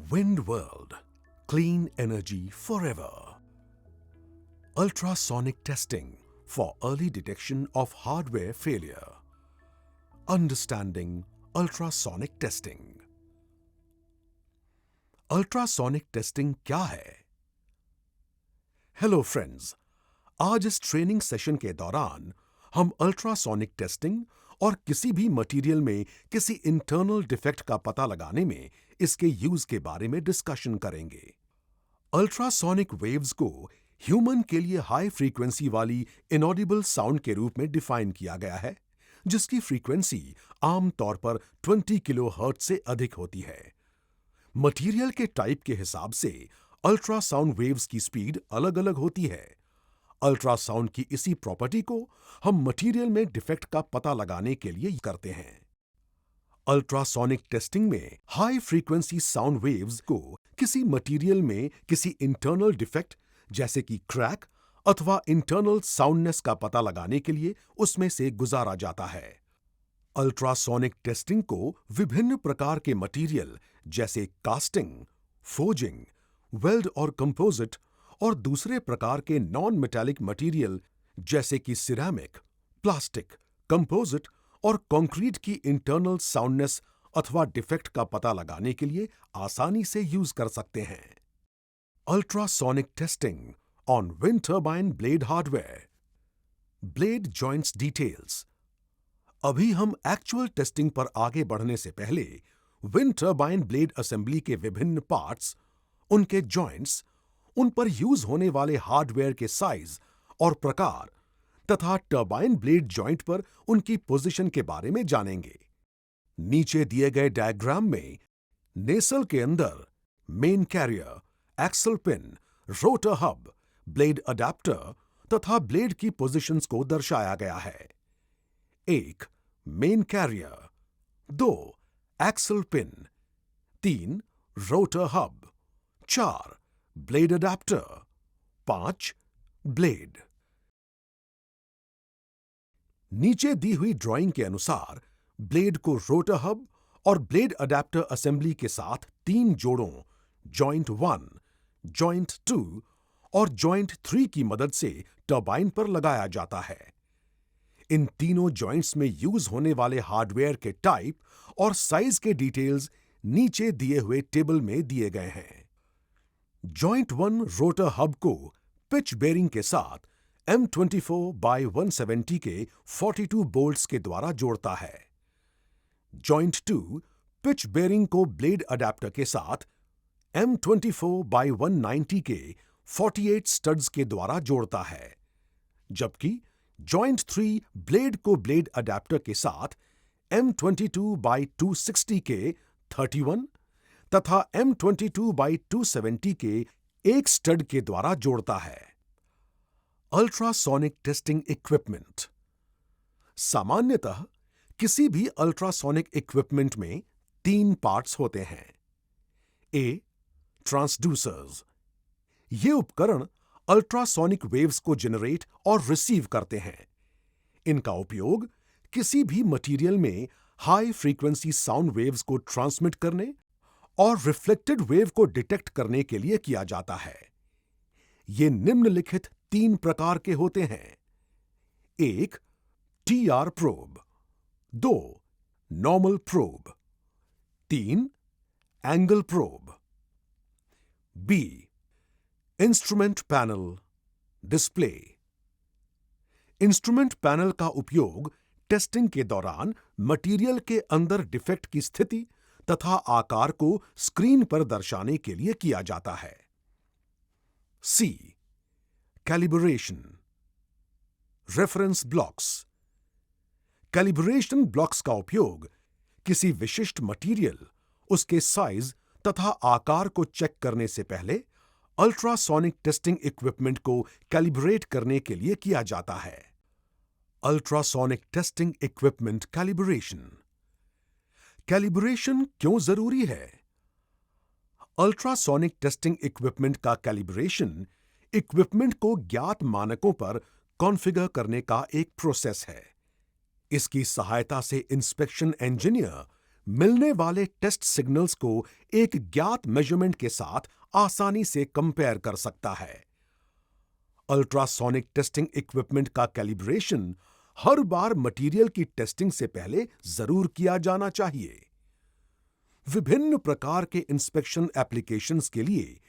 Wind World. Clean energy forever. Ultrasonic testing for early detection of hardware failure. Understanding ultrasonic testing. Ultrasonic testing क्या है? Hello friends, आज इस training session के दौरान हम ultrasonic testing और किसी भी मटेरियल में किसी इंटरनल डिफेक्ट का पता लगाने में इसके यूज के बारे में डिस्कशन करेंगे। अल्ट्रासोनिक वेव्स को ह्यूमन के लिए हाई फ्रीक्वेंसी वाली इनऑडिबल साउंड के रूप में डिफाइन किया गया है, जिसकी फ्रीक्वेंसी आमतौर पर 20 किलोहर्ट्ज से अधिक होती है। मटेरियल के टाइप के हिसाब से अल्ट्रासाउंड वेव्स की स्पीड अलग अलग होती है। अल्ट्रासाउंड की इसी प्रॉपर्टी को हम मटेरियल में डिफेक्ट का पता लगाने के लिए करते हैं। अल्ट्रासोनिक टेस्टिंग में हाई फ्रीक्वेंसी साउंड वेव्स को किसी मटेरियल में किसी इंटरनल डिफेक्ट जैसे कि क्रैक अथवा इंटरनल साउंडनेस का पता लगाने के लिए उसमें से गुजारा जाता है। अल्ट्रासोनिक टेस्टिंग को विभिन्न प्रकार के मटेरियल जैसे कास्टिंग, फोजिंग, वेल्ड और कंपोजिट और दूसरे प्रकार के नॉन मेटालिक मटेरियल जैसे कि सिरेमिक, प्लास्टिक, कंपोजिट और कंक्रीट की इंटरनल साउंडनेस अथवा डिफेक्ट का पता लगाने के लिए आसानी से यूज कर सकते हैं। Ultrasonic testing on wind turbine blade hardware. Blade joints details. अभी हम एक्चुअल टेस्टिंग पर आगे बढ़ने से पहले विंड टर्बाइन ब्लेड असेंबली के विभिन्न पार्ट्स, उनके जॉइंट्स, उन पर यूज होने वाले हार्डवेयर के साइज और प्रकार तथा टर्बाइन ब्लेड जॉइंट पर उनकी पोजीशन के बारे में जानेंगे। नीचे दिए गए डायग्राम में नेसल के अंदर main carrier, axle pin, rotor hub, blade adapter तथा ब्लेड की पोजीशंस को दर्शाया गया है। 1. Main carrier, 2. Axle pin, 3. Rotor hub, 4. Blade adapter, 5. Blade. नीचे दी हुई ड्राइंग के अनुसार ब्लेड को रोटर हब और ब्लेड अडेप्टर असेंबली के साथ 3 जोड़ों जॉइंट 1, जॉइंट 2 और जॉइंट 3 की मदद से टरबाइन पर लगाया जाता है। इन तीनों जॉइंट्स में यूज होने वाले हार्डवेयर के टाइप और साइज के डिटेल्स नीचे दिए हुए टेबल में दिए गए हैं। जॉइंट 1 रोटर हब को पिच बेरिंग के साथ M24/170 के 42 बोल्ट्स के द्वारा जोड़ता है। जॉइंट 2 पिच बेरिंग को ब्लेड अडेप्टर के साथ M24/190 के 48 स्टड्स के द्वारा जोड़ता है, जबकि जॉइंट 3 ब्लेड को ब्लेड अडेप्टर के साथ M22/260 के 31 तथा M22/270 के 1 स्टड के द्वारा जोड़ता है। Ultrasonic testing equipment. सामान्यतः किसी भी अल्ट्रासोनिक इक्विपमेंट में 3 पार्ट्स होते हैं। ए. ट्रांसड्यूसर्स। ये उपकरण अल्ट्रासोनिक वेव्स को जनरेट और रिसीव करते हैं। इनका उपयोग किसी भी मटेरियल में हाई फ्रीक्वेंसी साउंड वेव्स को ट्रांसमिट करने और रिफ्लेक्टेड वेव को डिटेक्ट करने के लिए किया जाता है। ये निम्नलिखित 3 प्रकार के होते हैं। 1. TR probe, 2. Normal probe, 3. Angle probe. B. Instrument panel display. Instrument panel का उपयोग टेस्टिंग के दौरान मटेरियल के अंदर डिफेक्ट की स्थिति तथा आकार को स्क्रीन पर दर्शाने के लिए किया जाता है। C. Calibration. Reference blocks. Calibration blocks का उपयोग किसी विशिष्ट मटेरियल, उसके साइज तथा आकार को चेक करने से पहले अल्ट्रासोनिक टेस्टिंग इक्विपमेंट को कैलिब्रेट करने के लिए किया जाता है। Ultrasonic testing equipment calibration. Calibration क्यों जरूरी है? अल्ट्रासोनिक टेस्टिंग इक्विपमेंट का कैलिब्रेशन इक्विपमेंट को ज्ञात मानकों पर कॉन्फ़िगर करने का एक प्रोसेस है। इसकी सहायता से इंस्पेक्शन इंजीनियर मिलने वाले टेस्ट सिग्नल्स को एक ज्ञात मेजरमेंट के साथ आसानी से कंपेयर कर सकता है। अल्ट्रासोनिक टेस्टिंग इक्विपमेंट का कैलिब्रेशन हर बार मटेरियल की टेस्टिंग से पहले जरूर किया जाना चाहिए। विभिन्न प्रकार के इंस्पेक्शन एप्लीकेशंस के लिए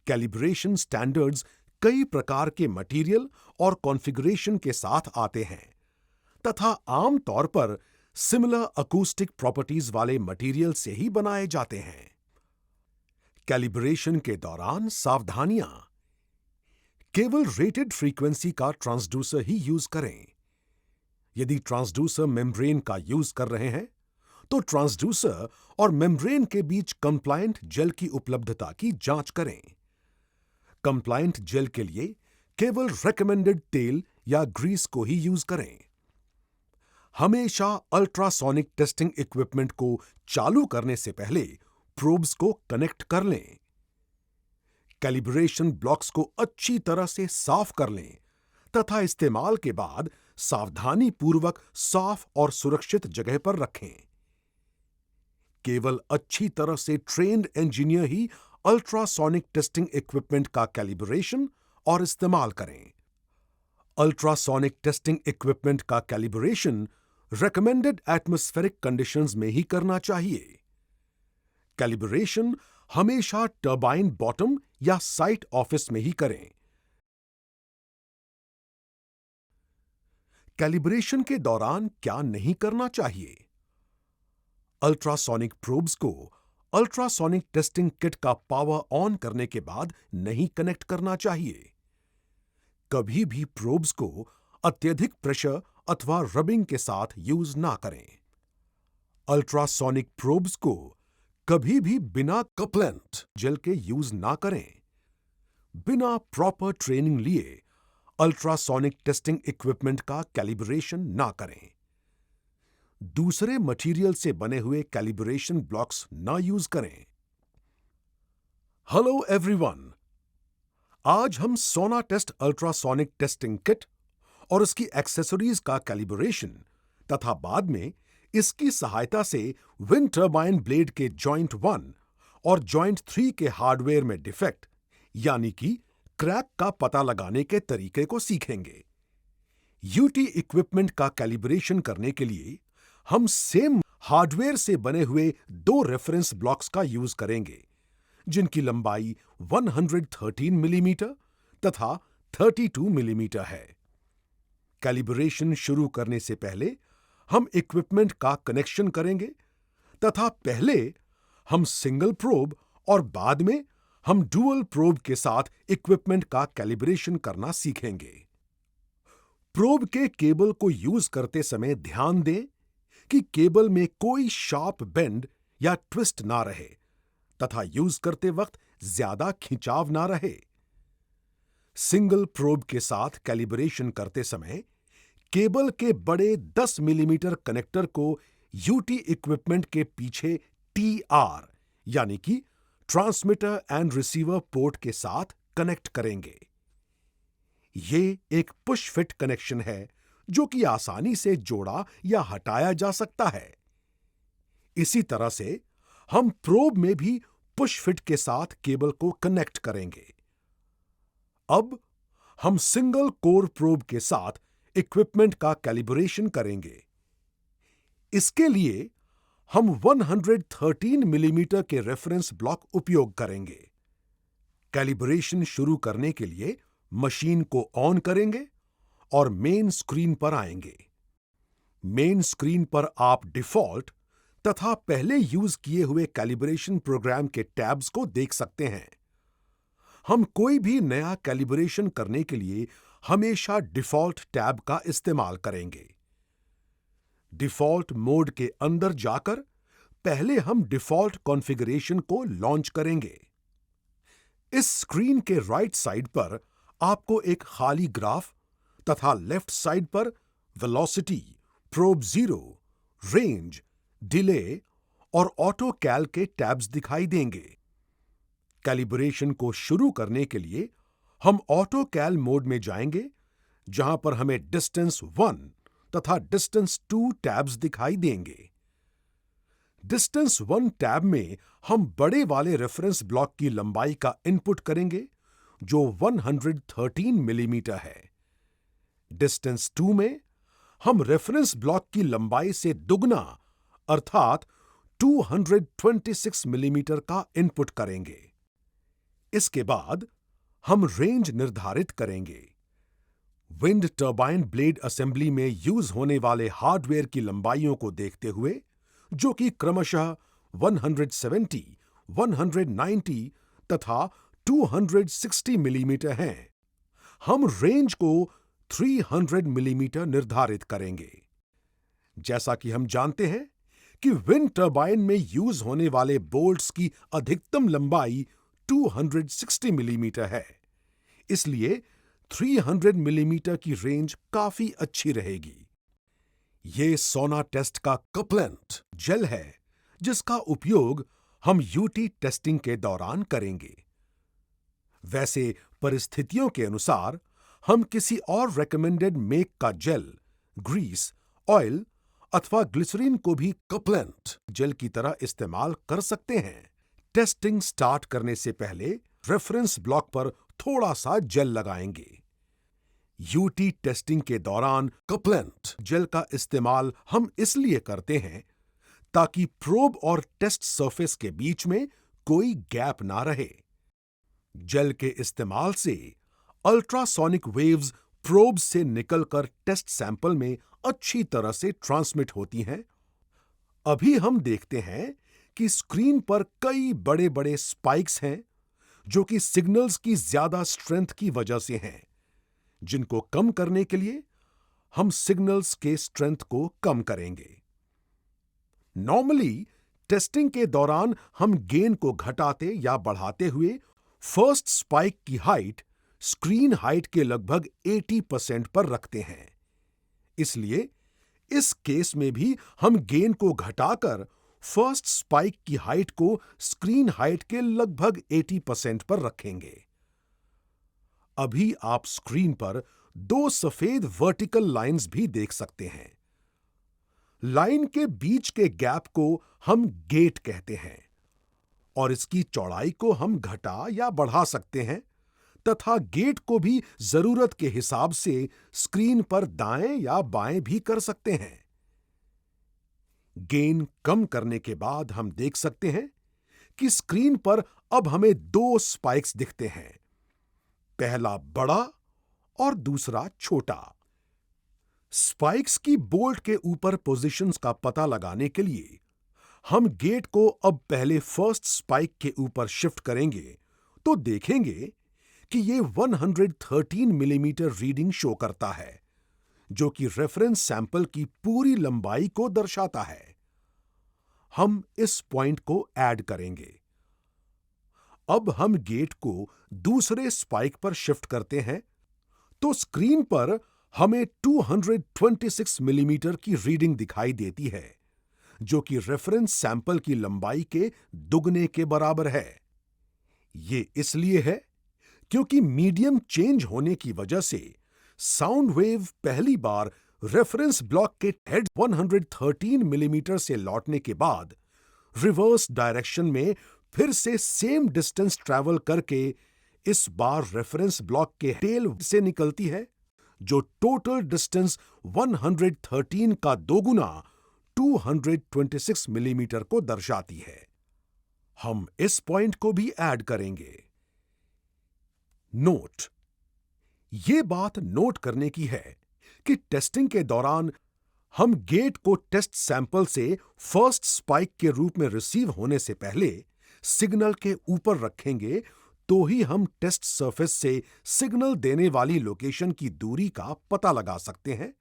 कैलिब्रेशन स्टैंडर्ड्स कई प्रकार के मटेरियल और कॉन्फ़िगरेशन के साथ आते हैं तथा आम तौर पर सिमिलर अकूस्टिक प्रॉपर्टीज वाले मटेरियल से ही बनाए जाते हैं। कैलिब्रेशन के दौरान सावधानियां। केवल रेटेड फ्रीक्वेंसी का ट्रांसड्यूसर ही यूज करें। यदि ट्रांसड्यूसर मेम्ब्रेन का यूज कर रहे हैं तो ट्रांसड्यूसर और मेम्ब्रेन के बीच कंप्लायंट जेल की उपलब्धता की जांच करें। कंप्लायंट जेल के लिए केवल रेकमेंडेड तेल या ग्रीस को ही यूज करें। हमेशा अल्ट्रासोनिक टेस्टिंग इक्विपमेंट को चालू करने से पहले प्रोब्स को कनेक्ट कर लें। कैलिब्रेशन ब्लॉक्स को अच्छी तरह से साफ कर लें तथा इस्तेमाल के बाद सावधानी पूर्वक साफ और सुरक्षित जगह पर रखें। केवल अच्छी तरह से ट्रेन्ड इंजीनियर ही अल्ट्रासोनिक टेस्टिंग इक्विपमेंट का कैलिब्रेशन और इस्तेमाल करें। अल्ट्रासोनिक टेस्टिंग इक्विपमेंट का कैलिब्रेशन रेकमेंडेड एटमॉस्फेरिक कंडीशंस में ही करना चाहिए। कैलिब्रेशन हमेशा टरबाइन बॉटम या साइट ऑफिस में ही करें। कैलिब्रेशन के दौरान क्या नहीं करना चाहिए? अल्ट्रासोनिक प्रोब्स को अल्ट्रासोनिक टेस्टिंग किट का पावर ऑन करने के बाद नहीं कनेक्ट करना चाहिए। कभी भी प्रोब्स को अत्यधिक प्रेशर अथवा रबिंग के साथ यूज ना करें। अल्ट्रासोनिक प्रोब्स को कभी भी बिना कपलेंट जेल के यूज ना करें। बिना प्रॉपर ट्रेनिंग लिए अल्ट्रासोनिक टेस्टिंग इक्विपमेंट का कैलिब्रेशन ना करें। दूसरे मटेरियल से बने हुए कैलिब्रेशन ब्लॉक्स ना यूज करें। हेलो एवरीवन, आज हम सोनाटेस्ट अल्ट्रासोनिक टेस्टिंग किट और उसकी एक्सेसरीज का कैलिब्रेशन तथा बाद में इसकी सहायता से विंड टर्बाइन ब्लेड के जॉइंट 1 और जॉइंट 3 के हार्डवेयर में डिफेक्ट यानी कि क्रैक का पता लगाने के तरीके को सीखेंगे। यूटी इक्विपमेंट का कैलिब्रेशन करने के लिए हम सेम हार्डवेयर से बने हुए 2 रेफरेंस ब्लॉक्स का यूज करेंगे जिनकी लंबाई 113 मिलीमीटर तथा 32 मिलीमीटर है। कैलिब्रेशन शुरू करने से पहले हम इक्विपमेंट का कनेक्शन करेंगे तथा पहले हम सिंगल प्रोब और बाद में हम डुअल प्रोब के साथ इक्विपमेंट का कैलिब्रेशन करना सीखेंगे। प्रोब के केबल को यूज करते समय ध्यान दें कि केबल में कोई शार्प बेंड या ट्विस्ट ना रहे तथा यूज करते वक्त ज्यादा खिंचाव ना रहे। सिंगल प्रोब के साथ कैलिब्रेशन करते समय केबल के बड़े 10 मिलीमीटर कनेक्टर को यूटी इक्विपमेंट के पीछे टीआर यानी कि ट्रांसमीटर एंड रिसीवर पोर्ट के साथ कनेक्ट करेंगे। ये एक पुश फिट कनेक्शन है जो कि आसानी से जोड़ा या हटाया जा सकता है। इसी तरह से हम प्रोब में भी पुश फिट के साथ केबल को कनेक्ट करेंगे। अब हम सिंगल कोर प्रोब के साथ इक्विपमेंट का कैलिब्रेशन करेंगे। इसके लिए हम 113 मिलीमीटर के रेफरेंस ब्लॉक उपयोग करेंगे। कैलिब्रेशन शुरू करने के लिए मशीन को ऑन करेंगे और मेन स्क्रीन पर आएंगे। मेन स्क्रीन पर आप डिफॉल्ट तथा पहले यूज किए हुए कैलिब्रेशन प्रोग्राम के टैब्स को देख सकते हैं। हम कोई भी नया कैलिब्रेशन करने के लिए हमेशा डिफॉल्ट टैब का इस्तेमाल करेंगे। डिफॉल्ट मोड के अंदर जाकर पहले हम डिफॉल्ट कॉन्फ़िगरेशन को लॉन्च करेंगे। इस स्क्रीन के राइट साइड पर आपको एक खाली ग्राफ तथा लेफ्ट साइड पर वेलोसिटी, प्रोब 0, रेंज, डिले और ऑटो कैल के टैब्स दिखाई देंगे। कैलिब्रेशन को शुरू करने के लिए हम ऑटो कैल मोड में जाएंगे जहां पर हमें डिस्टेंस 1 तथा डिस्टेंस 2 टैब्स दिखाई देंगे। डिस्टेंस 1 टैब में हम बड़े वाले रेफरेंस ब्लॉक की लंबाई का इनपुट करेंगे जो 113 मिलीमीटर है। डिस्टेंस 2 में हम रेफरेंस ब्लॉक की लंबाई से दुगना अर्थात 226 मिलीमीटर का इनपुट करेंगे। इसके बाद हम रेंज निर्धारित करेंगे। विंड टर्बाइन ब्लेड असेंबली में यूज होने वाले हार्डवेयर की लंबाइयों को देखते हुए, जो कि क्रमशः 170, 190 तथा 260 मिलीमीटर हैं, हम रेंज को 300 मिलीमीटर निर्धारित करेंगे। जैसा कि हम जानते हैं कि विंड टर्बाइन में यूज होने वाले बोल्ट्स की अधिकतम लंबाई 260 मिलीमीटर है, इसलिए 300 मिलीमीटर की रेंज काफी अच्छी रहेगी। ये सोनाटेस्ट का कपलेंट जेल है जिसका उपयोग हम यूटी टेस्टिंग के दौरान करेंगे। वैसे परिस्थितियों के अनुसार हम किसी और रेकमेंडेड मेक का जेल, ग्रीस, ऑयल अथवा ग्लिसरीन को भी कपलेंट जेल की तरह इस्तेमाल कर सकते हैं। टेस्टिंग स्टार्ट करने से पहले रेफरेंस ब्लॉक पर थोड़ा सा जेल लगाएंगे। यूटी टेस्टिंग के दौरान कपलेंट जेल का इस्तेमाल हम इसलिए करते हैं ताकि प्रोब और टेस्ट सरफेस के बीच में कोई गैप ना रहे। जेल के इस्तेमाल से अल्ट्रासोनिक वेव्स प्रोब से निकलकर टेस्ट सैंपल में अच्छी तरह से ट्रांसमिट होती हैं। अभी हम देखते हैं कि स्क्रीन पर कई बड़े बड़े स्पाइक्स हैं जो कि सिग्नल्स की ज्यादा स्ट्रेंथ की वजह से हैं, जिनको कम करने के लिए हम सिग्नल्स के स्ट्रेंथ को कम करेंगे। नॉर्मली टेस्टिंग के दौरान हम गेन को घटाते या बढ़ाते हुए फर्स्ट स्पाइक की हाइट स्क्रीन हाइट के लगभग 80% पर रखते हैं। इसलिए इस केस में भी हम गेन को घटाकर फर्स्ट स्पाइक की हाइट को स्क्रीन हाइट के लगभग 80% पर रखेंगे। अभी आप स्क्रीन पर 2 सफेद वर्टिकल लाइंस भी देख सकते हैं। लाइन के बीच के गैप को हम गेट कहते हैं और इसकी चौड़ाई को हम घटा या बढ़ा सकते हैं तथा गेट को भी जरूरत के हिसाब से स्क्रीन पर दाएं या बाएं भी कर सकते हैं। गेन कम करने के बाद हम देख सकते हैं कि स्क्रीन पर अब हमें 2 स्पाइक्स दिखते हैं, पहला बड़ा और दूसरा छोटा। स्पाइक्स की बोल्ट के ऊपर पोजीशंस का पता लगाने के लिए हम गेट को अब पहले फर्स्ट स्पाइक के ऊपर शिफ्ट करेंगे तो देखेंगे कि ये 113 मिलीमीटर रीडिंग शो करता है, जो कि रेफरेंस सैंपल की पूरी लंबाई को दर्शाता है। हम इस पॉइंट को ऐड करेंगे। अब हम गेट को दूसरे स्पाइक पर शिफ्ट करते हैं तो स्क्रीन पर हमें 226 मिलीमीटर की रीडिंग दिखाई देती है, जो कि रेफरेंस सैंपल की लंबाई के दुगने के बराबर है। ये इसलिए है क्योंकि मीडियम चेंज होने की वजह से साउंड वेव पहली बार रेफरेंस ब्लॉक के हेड 113 मिलीमीटर से लौटने के बाद रिवर्स डायरेक्शन में फिर से सेम डिस्टेंस ट्रैवल करके इस बार रेफरेंस ब्लॉक के टेल से निकलती है, जो टोटल डिस्टेंस 113 का दोगुना 226 मिलीमीटर को दर्शाती है। हम इस पॉइंट को भी ऐड करेंगे। नोट: यह बात नोट करने की है कि टेस्टिंग के दौरान हम गेट को टेस्ट सैंपल से फर्स्ट स्पाइक के रूप में रिसीव होने से पहले सिग्नल के ऊपर रखेंगे तो ही हम टेस्ट सरफेस से सिग्नल देने वाली लोकेशन की दूरी का पता लगा सकते हैं,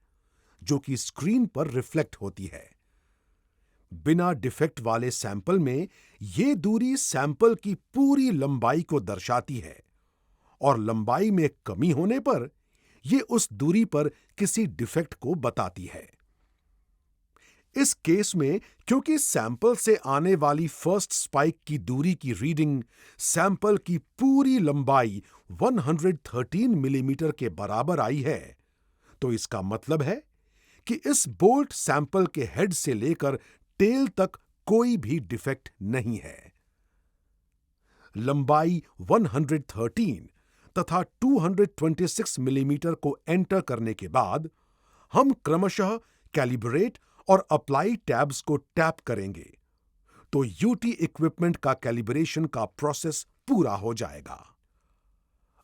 जो कि स्क्रीन पर रिफ्लेक्ट होती है। बिना डिफेक्ट वाले सैंपल में यह दूरी सैंपल की पूरी लंबाई को दर्शाती है और लंबाई में कमी होने पर यह उस दूरी पर किसी डिफेक्ट को बताती है। इस केस में क्योंकि सैंपल से आने वाली फर्स्ट स्पाइक की दूरी की रीडिंग सैंपल की पूरी लंबाई 113 मिलीमीटर के बराबर आई है, तो इसका मतलब है कि इस बोल्ट सैंपल के हेड से लेकर टेल तक कोई भी डिफेक्ट नहीं है। लंबाई 113 तथा 226 मिलीमीटर को एंटर करने के बाद हम क्रमशः कैलिब्रेट और अप्लाई टैब्स को टैप करेंगे तो यूटी इक्विपमेंट का कैलिब्रेशन का प्रोसेस पूरा हो जाएगा।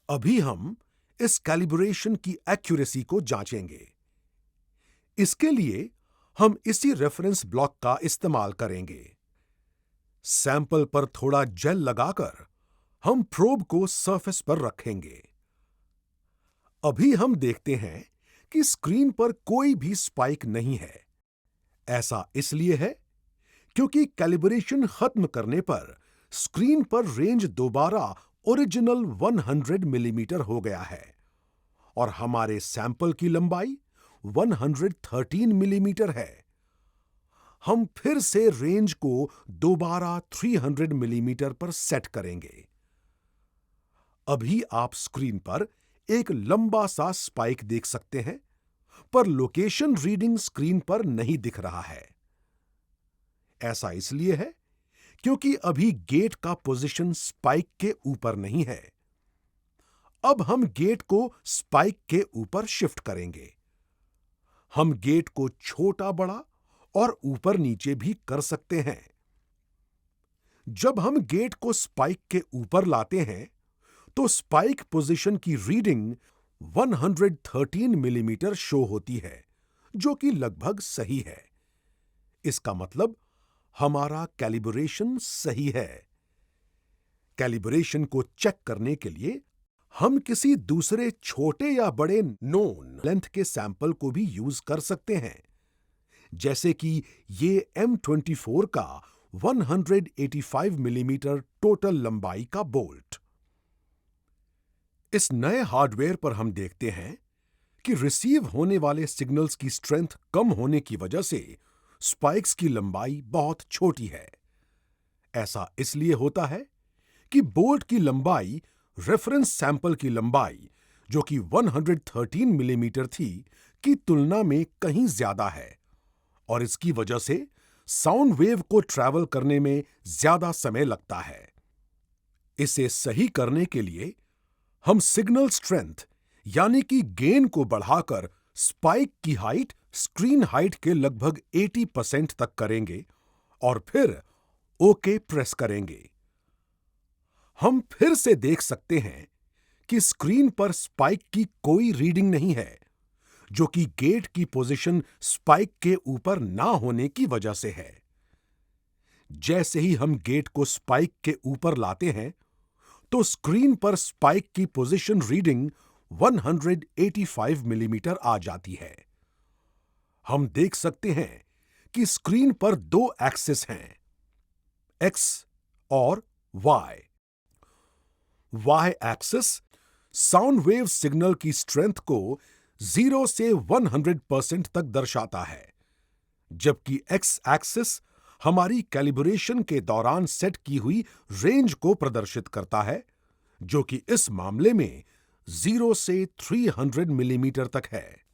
अभी हम इस कैलिब्रेशन की एक्यूरेसी को जांचेंगे। इसके लिए हम इसी रेफरेंस ब्लॉक का इस्तेमाल करेंगे। सैंपल पर थोड़ा जेल लगाकर हम प्रोब को सरफेस पर रखेंगे। अभी हम देखते हैं कि स्क्रीन पर कोई भी स्पाइक नहीं है। ऐसा इसलिए है क्योंकि कैलिब्रेशन खत्म करने पर स्क्रीन पर रेंज दोबारा ओरिजिनल 100 मिलीमीटर हो गया है और हमारे सैंपल की लंबाई 113 मिलीमीटर है। हम फिर से रेंज को दोबारा 300 मिलीमीटर पर सेट करेंगे। अभी आप स्क्रीन पर एक लंबा सा स्पाइक देख सकते हैं, पर लोकेशन रीडिंग स्क्रीन पर नहीं दिख रहा है। ऐसा इसलिए है क्योंकि अभी गेट का पोजीशन स्पाइक के ऊपर नहीं है। अब हम गेट को स्पाइक के ऊपर शिफ्ट करेंगे। हम गेट को छोटा बड़ा और ऊपर नीचे भी कर सकते हैं। जब हम गेट को स्पाइक के ऊपर लाते हैं तो स्पाइक पोजीशन की रीडिंग 113 मिलीमीटर शो होती है, जो कि लगभग सही है। इसका मतलब हमारा कैलिब्रेशन सही है। कैलिब्रेशन को चेक करने के लिए हम किसी दूसरे छोटे या बड़े नोन लेंथ के सैंपल को भी यूज कर सकते हैं, जैसे कि ये M24 का 185 मिलीमीटर टोटल लंबाई का बोल्ट। इस नए हार्डवेयर पर हम देखते हैं कि रिसीव होने वाले सिग्नल्स की स्ट्रेंथ कम होने की वजह से स्पाइक्स की लंबाई बहुत छोटी है। ऐसा इसलिए होता है कि बोल्ट की लंबाई रेफरेंस सैंपल की लंबाई, जो कि 113 मिलीमीटर थी, की तुलना में कहीं ज्यादा है और इसकी वजह से साउंड वेव को ट्रैवल करने में ज्यादा समय लगता है। इसे सही करने के लिए हम सिग्नल स्ट्रेंथ यानी कि गेन को बढ़ाकर स्पाइक की हाइट स्क्रीन हाइट के लगभग 80% तक करेंगे और फिर ओके प्रेस करेंगे। हम फिर से देख सकते हैं कि स्क्रीन पर स्पाइक की कोई रीडिंग नहीं है, जो कि गेट की पोजीशन स्पाइक के ऊपर ना होने की वजह से है। जैसे ही हम गेट को स्पाइक के ऊपर लाते हैं तो स्क्रीन पर स्पाइक की पोजीशन रीडिंग 185 मिलीमीटर आ जाती है। हम देख सकते हैं कि स्क्रीन पर दो एक्सिस हैं, X और Y। Y axis sound wave signal की स्ट्रेंथ को 0 से 100% तक दर्शाता है, जबकि X एक्सिस हमारी कैलिब्रेशन के दौरान सेट की हुई रेंज को प्रदर्शित करता है, जो कि इस मामले में 0 से 300 मिलीमीटर तक है।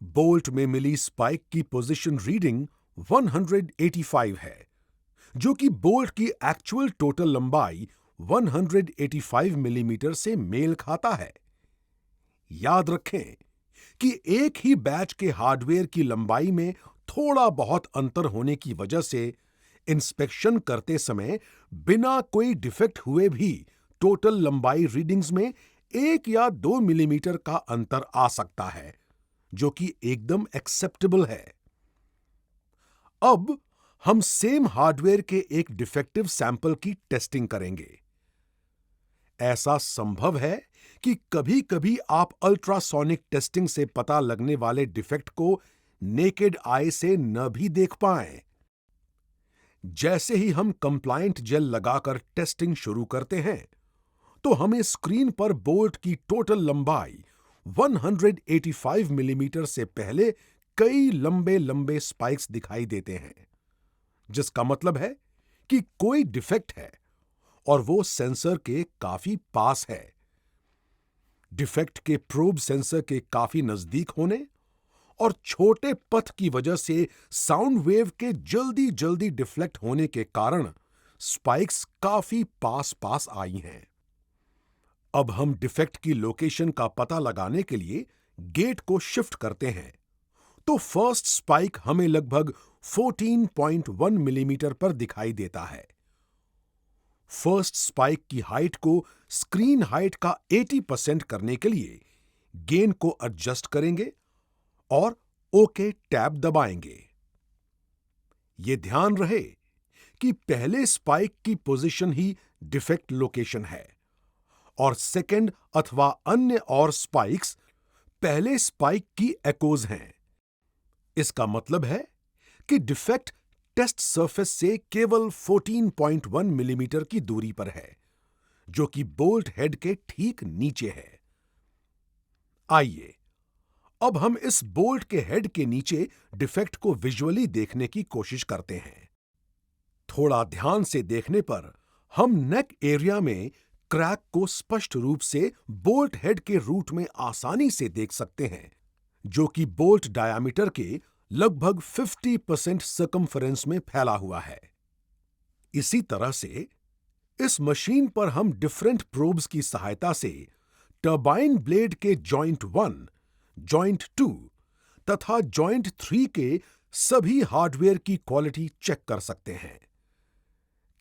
बोल्ट में मिली स्पाइक की पोजीशन रीडिंग 185 है, जो कि बोल्ट की एक्चुअल टोटल लंबाई 185 मिलीमीटर से मेल खाता है। याद रखें कि एक ही बैच के हार्डवेयर की लंबाई में थोड़ा बहुत अंतर होने की वजह से इंस्पेक्शन करते समय बिना कोई डिफेक्ट हुए भी टोटल लंबाई रीडिंग्स में 1 या 2 मिलीमीटर का अंतर आ सकता है, जो कि एकदम एक्सेप्टेबल है। अब हम सेम हार्डवेयर के एक डिफेक्टिव सैंपल की टेस्टिंग करेंगे। ऐसा संभव है कि कभी-कभी आप अल्ट्रासोनिक टेस्टिंग से पता लगने वाले डिफेक्ट को नेकेड आई से न भी देख पाएं। जैसे ही हम कंप्लायंट जेल लगाकर टेस्टिंग शुरू करते हैं, तो हमें स्क्रीन पर बोल्ट की टोटल लंबाई 185 मिलीमीटर से पहले कई लंबे लंबे स्पाइक्स दिखाई देते हैं, जिसका मतलब है कि कोई डिफेक्ट है और वो सेंसर के काफी पास है। डिफेक्ट के प्रोब सेंसर के काफी नजदीक होने और छोटे पथ की वजह से साउंड वेव के जल्दी जल्दी डिफ्लेक्ट होने के कारण स्पाइक्स काफी पास पास आई हैं। अब हम डिफेक्ट की लोकेशन का पता लगाने के लिए गेट को शिफ्ट करते हैं, तो फर्स्ट स्पाइक हमें लगभग 14.1 मिलीमीटर पर दिखाई देता है। फर्स्ट स्पाइक की हाइट को स्क्रीन हाइट का 80% करने के लिए गेन को एडजस्ट करेंगे और ओके टैब दबाएंगे। यह ध्यान रहे कि पहले स्पाइक की पोजीशन ही डिफेक्ट लोकेशन है और सेकंड अथवा अन्य और स्पाइक्स पहले स्पाइक की एकोज हैं। इसका मतलब है कि डिफेक्ट टेस्ट सरफेस से केवल 14.1 मिलीमीटर की दूरी पर है, जो कि बोल्ट हेड के ठीक नीचे है। आइए अब हम इस बोल्ट के हेड के नीचे डिफेक्ट को विजुअली देखने की कोशिश करते हैं। थोड़ा ध्यान से देखने पर हम नेक एरिया में क्रैक को स्पष्ट रूप से बोल्ट हेड के रूट में आसानी से देख सकते हैं, जो कि बोल्ट डायामीटर के लगभग 50% सर्कम्फरेंस में फैला हुआ है। इसी तरह से इस मशीन पर हम डिफरेंट प्रोब्स की सहायता से टरबाइन ब्लेड के जॉइंट 1, जॉइंट 2 तथा जॉइंट 3 के सभी हार्डवेयर की क्वालिटी चेक कर सकते हैं।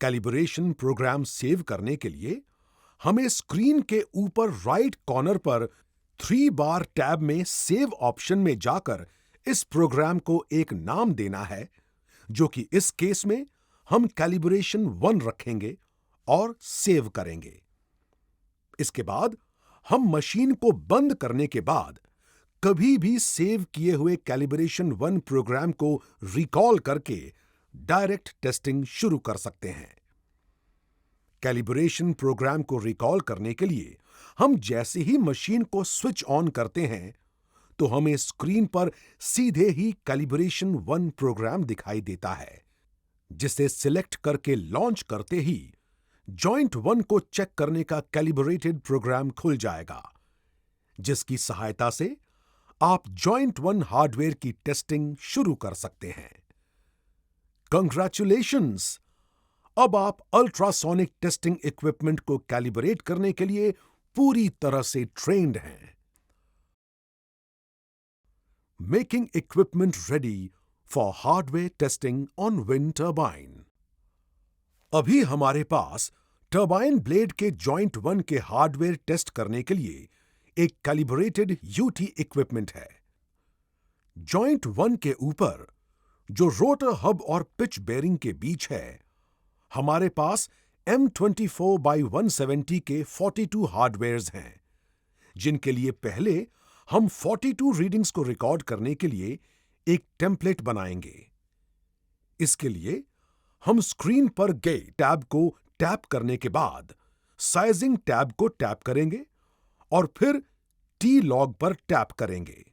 कैलिब्रेशन प्रोग्राम सेव करने के लिए हमें स्क्रीन के ऊपर राइट कॉर्नर पर 3 बार टैब में सेव ऑप्शन में जाकर इस प्रोग्राम को एक नाम देना है, जो कि इस केस में हम कैलिब्रेशन 1 रखेंगे और सेव करेंगे। इसके बाद हम मशीन को बंद करने के बाद कभी भी सेव किए हुए कैलिब्रेशन 1 प्रोग्राम को रिकॉल करके डायरेक्ट टेस्टिंग शुरू कर सकते हैं। कैलिब्रेशन प्रोग्राम को रिकॉल करने के लिए हम जैसे ही मशीन को स्विच ऑन करते हैं, तो हमें स्क्रीन पर सीधे ही कैलिब्रेशन 1 प्रोग्राम दिखाई देता है, जिसे सिलेक्ट करके लॉन्च करते ही जॉइंट 1 को चेक करने का कैलिब्रेटेड प्रोग्राम खुल जाएगा, जिसकी सहायता से आप जॉइंट 1 हार्डवेयर की टेस्टिंग शुरू कर सकते हैं। कंग्रेचुलेशंस! अब आप अल्ट्रासोनिक टेस्टिंग इक्विपमेंट को कैलिब्रेट करने के लिए पूरी तरह से ट्रेन्ड हैं। Making equipment ready for hardware testing on wind turbine. अभी हमारे पास टरबाइन ब्लेड के जॉइंट 1 के हार्डवेयर टेस्ट करने के लिए एक कैलिब्रेटेड यूटी इक्विपमेंट है। जॉइंट 1 के ऊपर, जो रोटर हब और पिच बेरिंग के बीच है, हमारे पास M24x170 के 42 हार्डवेयर्स हैं, जिनके लिए पहले हम 42 रीडिंग्स को रिकॉर्ड करने के लिए एक टेम्पलेट बनाएंगे। इसके लिए हम स्क्रीन पर गए टैब को टैप करने के बाद साइजिंग टैब को टैप करेंगे और फिर टी लॉग पर टैप करेंगे।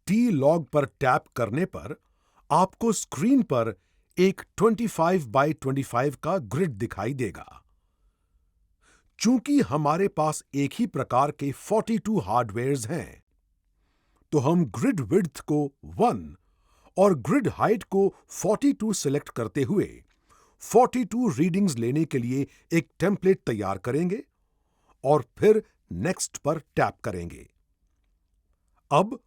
टी लॉग पर टैप करने पर आपको स्क्रीन पर एक 25x25 का ग्रिड दिखाई देगा। चूंकि हमारे पास एक ही प्रकार के 42 हार्डवेयर्स हैं, तो हम ग्रिड विड्थ को 1 और ग्रिड हाइट को 42 सिलेक्ट करते हुए 42 रीडिंग्स लेने के लिए एक टेम्पलेट तैयार करेंगे और फिर नेक्स्ट पर टैप करेंगे। अब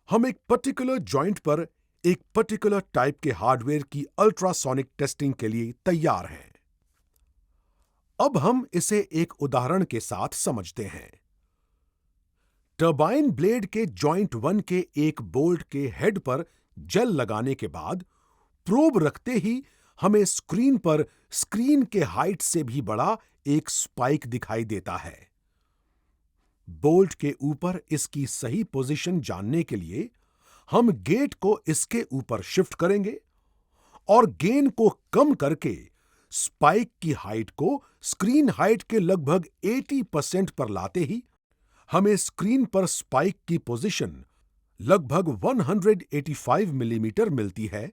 हम एक पर्टिकुलर जॉइंट पर एक पर्टिकुलर टाइप के हार्डवेयर की अल्ट्रासोनिक टेस्टिंग के लिए तैयार हैं। अब हम इसे एक उदाहरण के साथ समझते हैं। टरबाइन ब्लेड के जॉइंट 1 के एक बोल्ट के हेड पर जेल लगाने के बाद प्रोब रखते ही हमें स्क्रीन पर स्क्रीन के हाइट से भी बड़ा एक स्पाइक दिखाई देता है। बोल्ट के ऊपर इसकी सही पोजीशन जानने के लिए हम गेट को इसके ऊपर शिफ्ट करेंगे और गेन को कम करके स्पाइक की हाइट को स्क्रीन हाइट के लगभग 80% पर लाते ही हमें स्क्रीन पर स्पाइक की पोजीशन लगभग 185 मिलीमीटर मिलती है,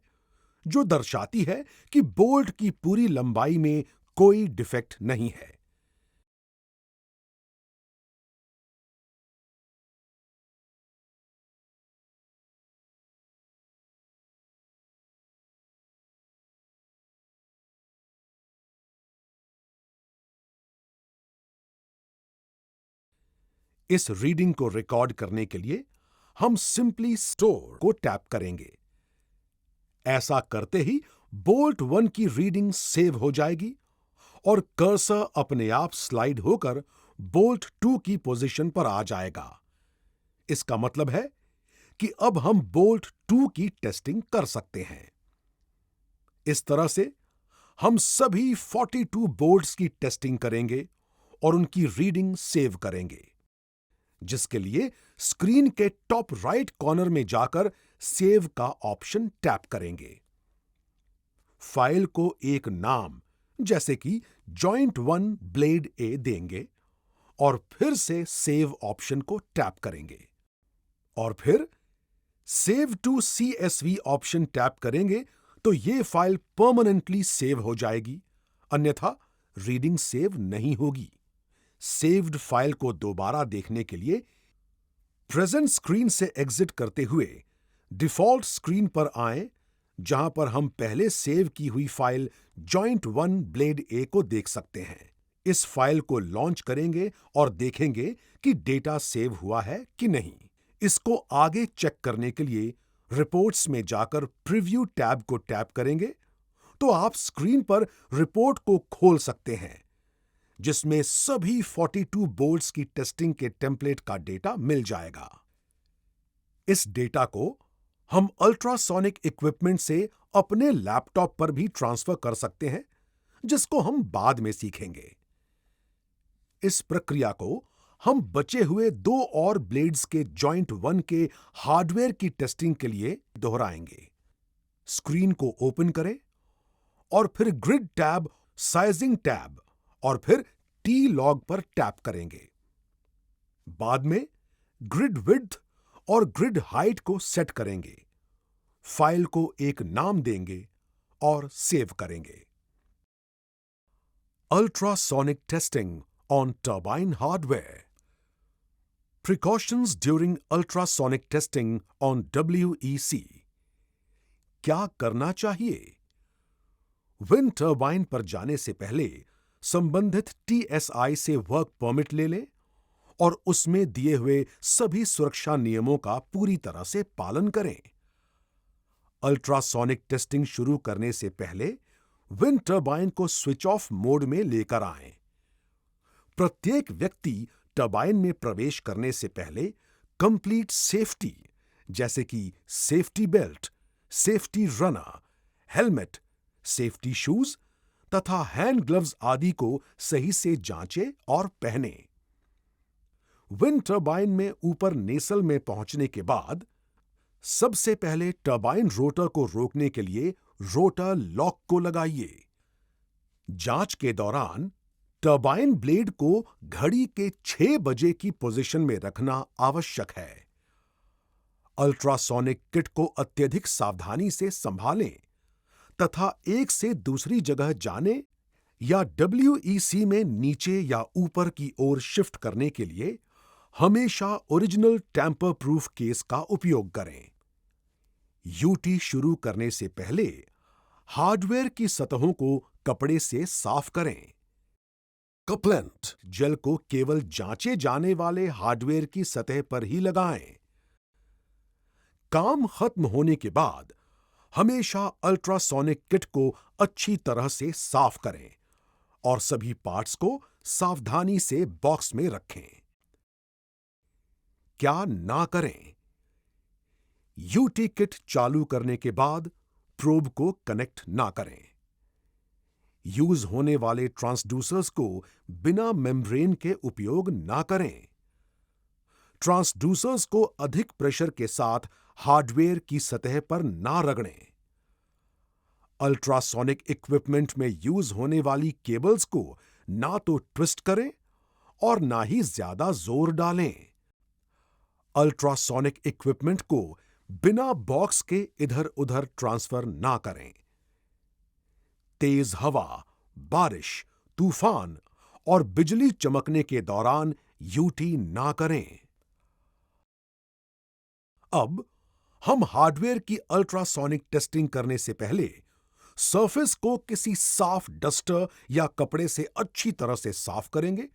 जो दर्शाती है कि बोल्ट की पूरी लंबाई में कोई डिफेक्ट नहीं है। इस रीडिंग को रिकॉर्ड करने के लिए हम सिंपली स्टोर को टैप करेंगे। ऐसा करते ही बोल्ट 1 की रीडिंग सेव हो जाएगी और कर्सर अपने आप स्लाइड होकर बोल्ट 2 की पोजीशन पर आ जाएगा। इसका मतलब है कि अब हम बोल्ट 2 की टेस्टिंग कर सकते हैं। इस तरह से हम सभी 42 बोल्ट्स की टेस्टिंग करेंगे और उनकी रीडिंग सेव करेंगे, जिसके लिए स्क्रीन के टॉप राइट कॉर्नर में जाकर सेव का ऑप्शन टैप करेंगे। फाइल को एक नाम जैसे कि जॉइंट 1 ब्लेड ए देंगे और फिर से सेव ऑप्शन को टैप करेंगे और फिर save to CSV option tap करेंगे तो यह फाइल परमानेंटली सेव हो जाएगी, अन्यथा रीडिंग सेव नहीं होगी। सेव्ड फाइल को दोबारा देखने के लिए प्रेजेंट स्क्रीन से एग्जिट करते हुए डिफॉल्ट स्क्रीन पर आएं, जहां पर हम पहले सेव की हुई फाइल जॉइंट 1 ब्लेड ए को देख सकते हैं। इस फाइल को लॉन्च करेंगे और देखेंगे कि डेटा सेव हुआ है कि नहीं। इसको आगे चेक करने के लिए रिपोर्ट्स में जाकर प्रीव्यू टैब को टैप करेंगे तो आप स्क्रीन पर रिपोर्ट को खोल सकते हैं, जिसमें सभी 42 बोल्ट्स की टेस्टिंग के टेम्पलेट का डेटा मिल जाएगा। इस डेटा को हम अल्ट्रासोनिक इक्विपमेंट से अपने लैपटॉप पर भी ट्रांसफर कर सकते हैं, जिसको हम बाद में सीखेंगे। इस प्रक्रिया को हम बचे हुए 2 और ब्लेड्स के जॉइंट 1 के हार्डवेयर की टेस्टिंग के लिए दोहराएंगे। स्क्रीन को ओपन करें और फिर ग्रिड टैब, साइजिंग टैब और फिर T-log पर टैप करेंगे। बाद में ग्रिड विड्थ और ग्रिड हाइट को सेट करेंगे। फाइल को एक नाम देंगे और सेव करेंगे। Ultrasonic testing on turbine hardware. Precautions during ultrasonic testing on WEC। क्या करना चाहिए? विंड टर्बाइन पर जाने से पहले संबंधित TSI से वर्क परमिट ले लें और उसमें दिए हुए सभी सुरक्षा नियमों का पूरी तरह से पालन करें। अल्ट्रासोनिक टेस्टिंग शुरू करने से पहले विंड टर्बाइन को स्विच ऑफ मोड में लेकर आएं। प्रत्येक व्यक्ति टर्बाइन में प्रवेश करने से पहले कंप्लीट सेफ्टी जैसे कि safety belt, safety runner, helmet, safety shoes तथा हैंड ग्लव्स आदि को सही से जांचें और पहने। विंड टर्बाइन में ऊपर नेसल में पहुंचने के बाद सबसे पहले टर्बाइन रोटर को रोकने के लिए रोटर लॉक को लगाइए। जांच के दौरान टर्बाइन ब्लेड को घड़ी के 6 बजे की पोजीशन में रखना आवश्यक है। अल्ट्रासोनिक किट को अत्यधिक सावधानी से संभालें तथा एक से दूसरी जगह जाने या WEC में नीचे या ऊपर की ओर शिफ्ट करने के लिए हमेशा ओरिजिनल टैंपर प्रूफ केस का उपयोग करें। यूटी शुरू करने से पहले हार्डवेयर की सतहों को कपड़े से साफ करें। कपलेंट जेल को केवल जांचे जाने वाले हार्डवेयर की सतह पर ही लगाएं। काम खत्म होने के बाद हमेशा अल्ट्रासोनिक किट को अच्छी तरह से साफ करें और सभी पार्ट्स को सावधानी से बॉक्स में रखें। क्या ना करें? यूटी किट चालू करने के बाद प्रोब को कनेक्ट ना करें। यूज होने वाले ट्रांसड्यूसर्स को बिना मेम्ब्रेन के उपयोग ना करें। ट्रांसड्यूसर्स को अधिक प्रेशर के साथ हार्डवेयर की सतह पर ना रगड़ें। अल्ट्रासोनिक इक्विपमेंट में यूज होने वाली केबल्स को ना तो ट्विस्ट करें और ना ही ज्यादा जोर डालें। अल्ट्रासोनिक इक्विपमेंट को बिना बॉक्स के इधर उधर ट्रांसफर ना करें। तेज हवा, बारिश, तूफान और बिजली चमकने के दौरान यूटी ना करें। अब हम हार्डवेयर की अल्ट्रासोनिक टेस्टिंग करने से पहले सरफेस को किसी साफ डस्टर या कपड़े से अच्छी तरह से साफ करेंगे,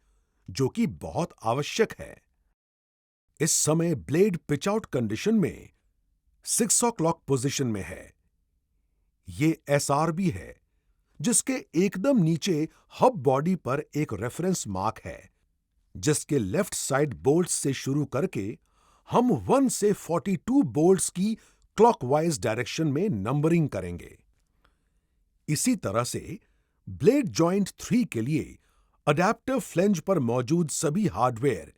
जो कि बहुत आवश्यक है। इस समय ब्लेड पिच आउट कंडीशन में 6 o'clock पोजीशन में है। ये एसआरबी है, जिसके एकदम नीचे हब बॉडी पर एक रेफरेंस मार्क है, जिसके लेफ्ट साइड बोल्ट्स से शुरू करके हम 1 से 42 बोल्ट्स की क्लॉकवाइज डायरेक्शन में नंबरिंग करेंगे। इसी तरह से ब्लेड जॉइंट 3 के लिए अडेप्टर फ्लेंज पर मौजूद सभी हार्डवेयर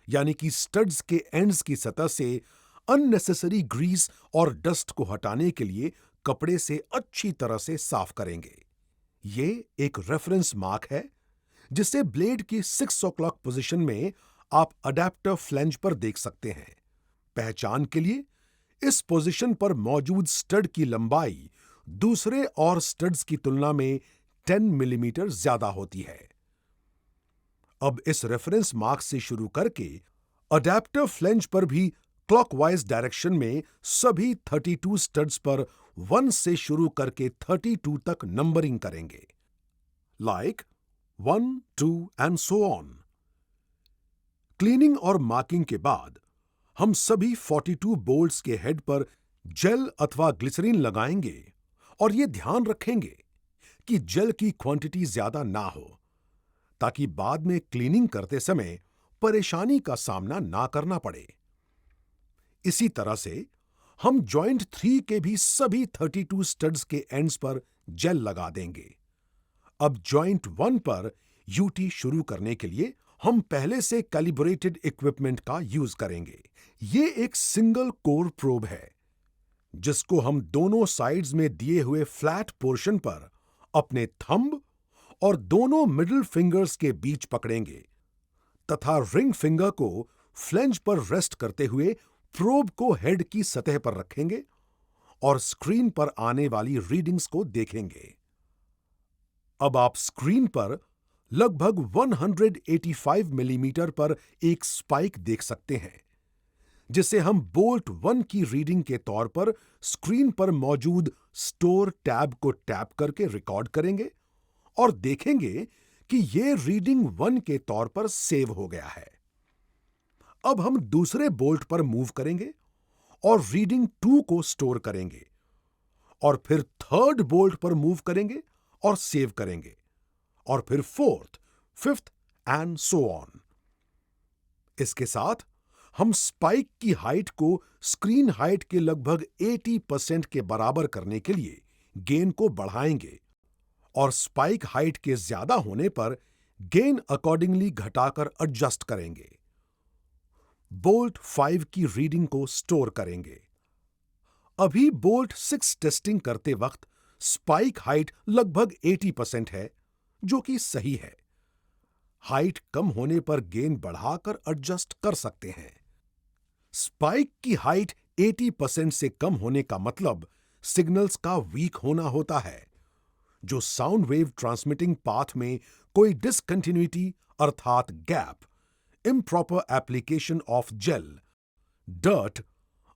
यानी कि स्टड्स के एंड्स की सतह से अननेसेसरी ग्रीस और डस्ट को हटाने के लिए कपड़े से अच्छी तरह से साफ करेंगे। ये एक रेफरेंस मार्क है, जिसे ब्लेड की 6 o'clock पोजीशन में आप अडेप्टर फ्लेंज पर देख सकते हैं। पहचान के लिए इस पोजीशन पर मौजूद स्टड की लंबाई दूसरे और स्टड्स की तुलना में 10 मिलीमीटर ज्यादा होती है। अब इस रेफरेंस मार्क से शुरू करके अडेप्टर फ्लेंज पर भी क्लॉकवाइज डायरेक्शन में सभी 32 स्टड्स पर 1 से शुरू करके 32 तक नंबरिंग करेंगे, like 1, 2 and so on. Cleaning और मार्किंग के बाद हम सभी 42 बोल्ट्स के हेड पर जेल अथवा ग्लिसरीन लगाएंगे और ये ध्यान रखेंगे कि जेल की क्वांटिटी ज्यादा ना हो, ताकि बाद में क्लीनिंग करते समय परेशानी का सामना ना करना पड़े। इसी तरह से हम जॉइंट 3 के भी सभी 32 स्टड्स के एंड्स पर जेल लगा देंगे। अब जॉइंट 1 पर यूटी शुरू करने के लिए हम पहले से कैलिब्रेटेड इक्विपमेंट का यूज करेंगे। ये एक सिंगल कोर प्रोब है, जिसको हम दोनों साइड्स में दिए हुए फ्लैट पोर्शन पर अपने थंब और दोनों मिडिल फिंगर्स के बीच पकड़ेंगे तथा रिंग फिंगर को फ्लेंज पर रेस्ट करते हुए प्रोब को हेड की सतह पर रखेंगे और स्क्रीन पर आने वाली रीडिंग्स को देखेंगे। अब आप स्क्रीन पर लगभग 185 मिलीमीटर पर एक स्पाइक देख सकते हैं, जिसे हम बोल्ट 1 की रीडिंग के तौर पर स्क्रीन पर मौजूद स्टोर टैब को टैप करके रिकॉर्ड करेंगे और देखेंगे कि यह रीडिंग 1 के तौर पर सेव हो गया है। अब हम दूसरे बोल्ट पर मूव करेंगे और रीडिंग 2 को स्टोर करेंगे और फिर थर्ड बोल्ट पर मूव करेंगे और सेव करेंगे और फिर fourth, fifth and so on. इसके साथ हम स्पाइक की हाइट को स्क्रीन हाइट के लगभग 80% के बराबर करने के लिए गेन को बढ़ाएंगे और स्पाइक हाइट के ज्यादा होने पर गेन अकॉर्डिंगली घटाकर एडजस्ट करेंगे। बोल्ट 5 की रीडिंग को स्टोर करेंगे। अभी बोल्ट 6 टेस्टिंग करते वक्त स्पाइक हाइट लगभग 80% है, जो कि सही है। हाइट कम होने पर गेन बढ़ाकर एडजस्ट कर सकते हैं। स्पाइक की हाइट 80% से कम होने का मतलब सिग्नल्स का वीक होना होता है, जो साउंड वेव ट्रांसमिटिंग पाथ में कोई डिसकंटिन्यूटी अर्थात gap, improper application of gel, dirt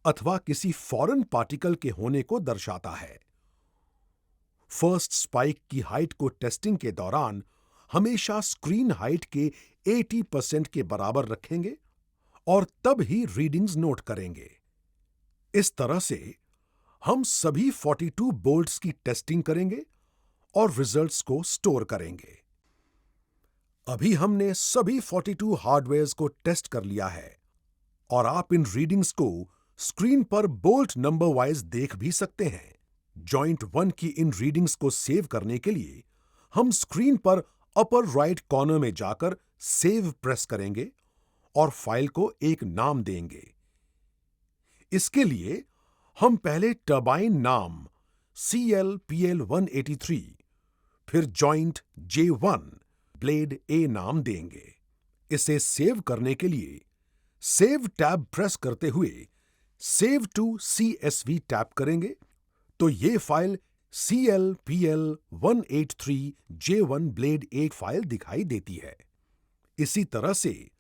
अथवा किसी फॉरेन पार्टिकल के होने को दर्शाता है। फर्स्ट स्पाइक की हाइट को टेस्टिंग के दौरान हमेशा स्क्रीन हाइट के 80% के बराबर रखेंगे और तब ही रीडिंग्स नोट करेंगे। इस तरह से हम सभी 42 बोल्ट्स की टेस्टिंग करेंगे और रिजल्ट्स को स्टोर करेंगे। अभी हमने सभी 42 हार्डवेयर्स को टेस्ट कर लिया है और आप इन रीडिंग्स को स्क्रीन पर बोल्ट नंबर वाइज देख भी सकते हैं। जॉइंट 1 की इन रीडिंग्स को सेव करने के लिए हम स्क्रीन पर अपर राइट कॉर्नर में जाकर सेव प्रेस करेंगे और फाइल को एक नाम देंगे। इसके लिए हम पहले टरबाइन नाम CLPL183, फिर जॉइंट J1 ब्लेड A नाम देंगे। इसे सेव करने के लिए सेव टैब प्रेस करते हुए सेव टू CSV टैप करेंगे तो ये फाइल CLPL183J1 ब्लेड 8 फाइल दिखाई देती है। इसी तरह से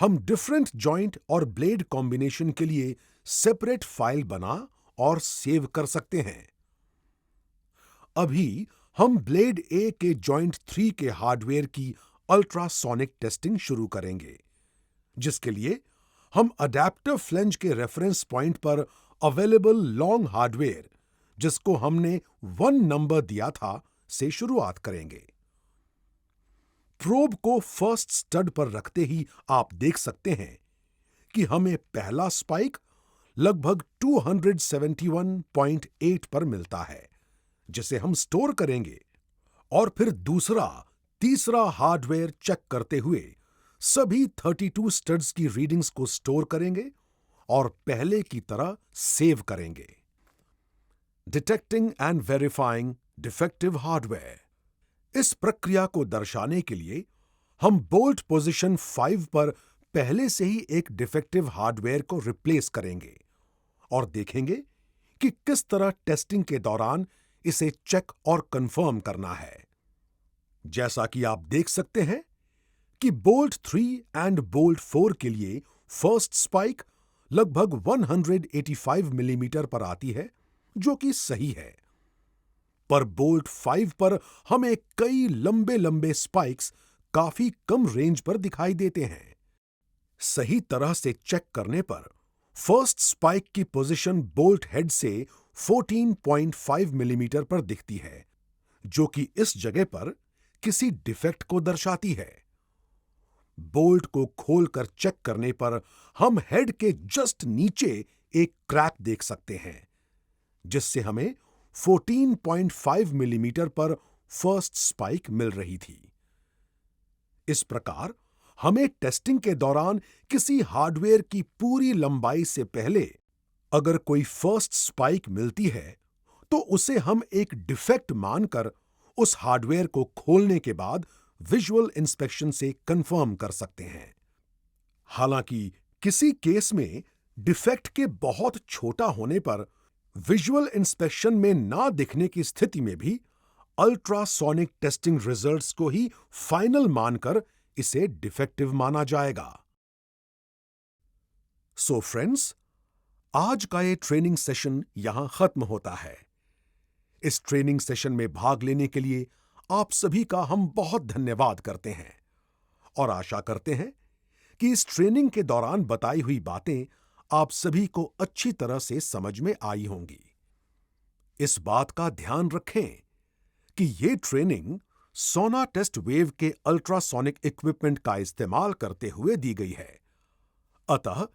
हम डिफरेंट जॉइंट और ब्लेड कॉम्बिनेशन के लिए सेपरेट फाइल बना और सेव कर सकते हैं। अभी हम ब्लेड A के जॉइंट 3 के हार्डवेयर की अल्ट्रासोनिक टेस्टिंग शुरू करेंगे, जिसके लिए हम अडेप्टिव फ्लेंज के रेफरेंस पॉइंट पर अवेलेबल लॉन्ग हार्डवेयर, जिसको हमने 1 नंबर दिया था, से शुरुआत करेंगे। प्रोब को फर्स्ट स्टड पर रखते ही आप देख सकते हैं कि हमें पहला स्पाइक लगभग 271.8 पर मिलता है, जिसे हम स्टोर करेंगे, और फिर दूसरा, तीसरा हार्डवेयर चेक करते हुए सभी 32 स्टड्स की रीडिंग्स को स्टोर करेंगे और पहले की तरह सेव करेंगे। Detecting and verifying defective hardware. इस प्रक्रिया को दर्शाने के लिए हम बोल्ट पोजीशन 5 पर पहले से ही एक डिफेक्टिव हार्डवेयर को रिप्लेस करेंगे और देखेंगे कि किस तरह टेस्टिंग के दौरान इसे चेक और कंफर्म करना है। जैसा कि आप देख सकते हैं कि बोल्ट 3 एंड बोल्ट 4 के लिए फर्स्ट स्पाइक लगभग 185 मिलीमीटर पर आती है, जो कि सही है। पर बोल्ट 5 पर हमें कई लंबे लंबे स्पाइक्स काफी कम रेंज पर दिखाई देते हैं। सही तरह से चेक करने पर फर्स्ट स्पाइक की पोजीशन बोल्ट हेड से 14.5 मिलीमीटर पर दिखती है, जो कि इस जगह पर किसी डिफेक्ट को दर्शाती है। बोल्ट को खोलकर चेक करने पर हम हेड के जस्ट नीचे एक क्रैक देख सकते हैं, जिससे हमें 14.5 मिलीमीटर पर फर्स्ट स्पाइक मिल रही थी। इस प्रकार हमें टेस्टिंग के दौरान किसी हार्डवेयर की पूरी लंबाई से पहले अगर कोई फर्स्ट स्पाइक मिलती है, तो उसे हम एक डिफेक्ट मानकर उस हार्डवेयर को खोलने के बाद विजुअल इंस्पेक्शन से कंफर्म कर सकते हैं। हालांकि किसी केस में डिफेक्ट के बहुत छोटा होने पर विजुअल इंस्पेक्शन में ना दिखने की स्थिति में भी अल्ट्रासोनिक टेस्टिंग रिजल्ट्स को ही फाइनल मानकर इसे डिफेक्टिव माना जाएगा। सो फ्रेंड्स, आज का ये ट्रेनिंग सेशन यहां खत्म होता है। इस ट्रेनिंग सेशन में भाग लेने के लिए आप सभी का हम बहुत धन्यवाद करते हैं और आशा करते हैं कि इस ट्रेनिंग के दौरान बताई हुई बातें आप सभी को अच्छी तरह से समझ में आई होंगी। इस बात का ध्यान रखें कि ये ट्रेनिंग सोना टेस्ट वेव के अल्ट्रासोनिक इक्विपमेंट का इस्तेमाल करते हुए दी गई है। अतः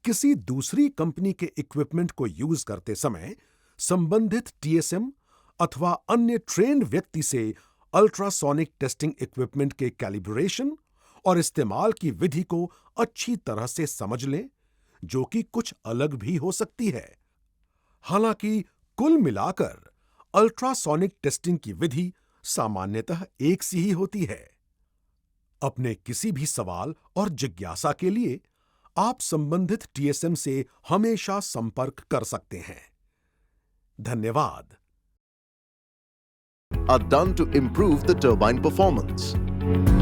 किसी दूसरी कंपनी के इक्विपमेंट को यूज करते समय संबंधित टीएसएम अथवा अन्य ट्रेन्ड व्यक्ति से अल्ट्रासोनिक टेस्टिंग इक्विपमेंट के कैलिब्रेशन और इस्तेमाल की विधि को अच्छी तरह से समझ लें, जो कि कुछ अलग भी हो सकती है। हालांकि कुल मिलाकर अल्ट्रासोनिक टेस्टिंग की विधि सामान्यतः एक सी ही होती है। अपने किसी भी सवाल और जिज्ञासा के लिए आप संबंधित टीएसएम से हमेशा संपर्क कर सकते हैं। धन्यवाद। Are done to improve the turbine performance.